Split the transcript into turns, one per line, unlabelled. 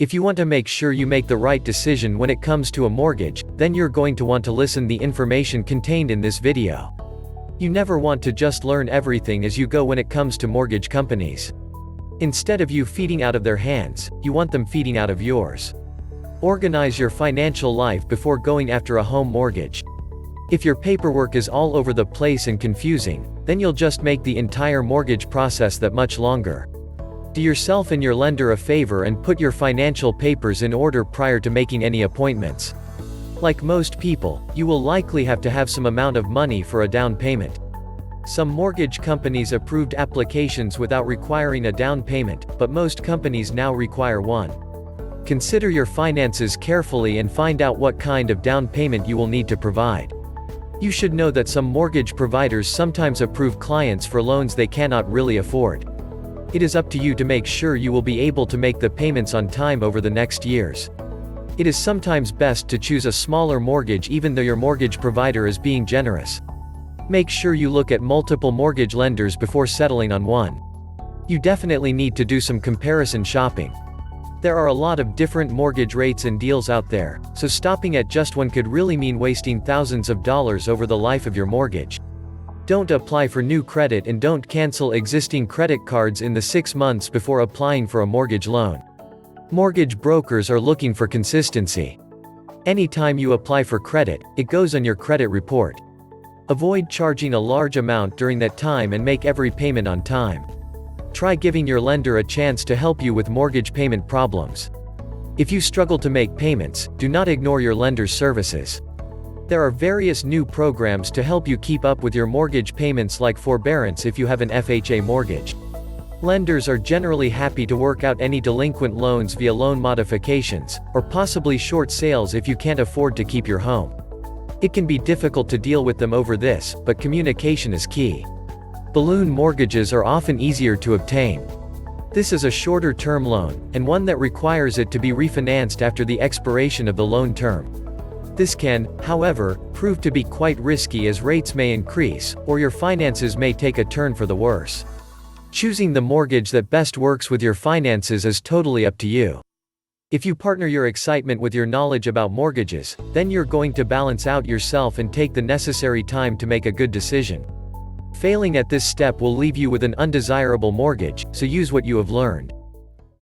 If you want to make sure you make the right decision when it comes to a mortgage, then you're going to want to listen the information contained in this video. You never want to just learn everything as you go when it comes to mortgage companies. Instead of you feeding out of their hands, you want them feeding out of yours. Organize your financial life before going after a home mortgage. If your paperwork is all over the place and confusing, then you'll just make the entire mortgage process that much longer. Do yourself and your lender a favor and put your financial papers in order prior to making any appointments. Like most people, you will likely have to have some amount of money for a down payment. Some mortgage companies approved applications without requiring a down payment, but most companies now require one. Consider your finances carefully and find out what kind of down payment you will need to provide. You should know that some mortgage providers sometimes approve clients for loans they cannot really afford. It is up to you to make sure you will be able to make the payments on time over the next years. It is sometimes best to choose a smaller mortgage even though your mortgage provider is being generous. Make sure you look at multiple mortgage lenders before settling on one. You definitely need to do some comparison shopping. There are a lot of different mortgage rates and deals out there, so stopping at just one could really mean wasting thousands of dollars over the life of your mortgage. Don't apply for new credit and don't cancel existing credit cards in the 6 months before applying for a mortgage loan. Mortgage brokers are looking for consistency. Anytime you apply for credit, it goes on your credit report. Avoid charging a large amount during that time and make every payment on time. Try giving your lender a chance to help you with mortgage payment problems. If you struggle to make payments, do not ignore your lender's services. There are various new programs to help you keep up with your mortgage payments like forbearance if you have an FHA mortgage. Lenders are generally happy to work out any delinquent loans via loan modifications, or possibly short sales if you can't afford to keep your home. It can be difficult to deal with them over this, but communication is key. Balloon mortgages are often easier to obtain. This is a shorter term loan, and one that requires it to be refinanced after the expiration of the loan term. This can, however, prove to be quite risky as rates may increase, or your finances may take a turn for the worse. Choosing the mortgage that best works with your finances is totally up to you. If you partner your excitement with your knowledge about mortgages, then you're going to balance out yourself and take the necessary time to make a good decision. Failing at this step will leave you with an undesirable mortgage, so use what you have learned.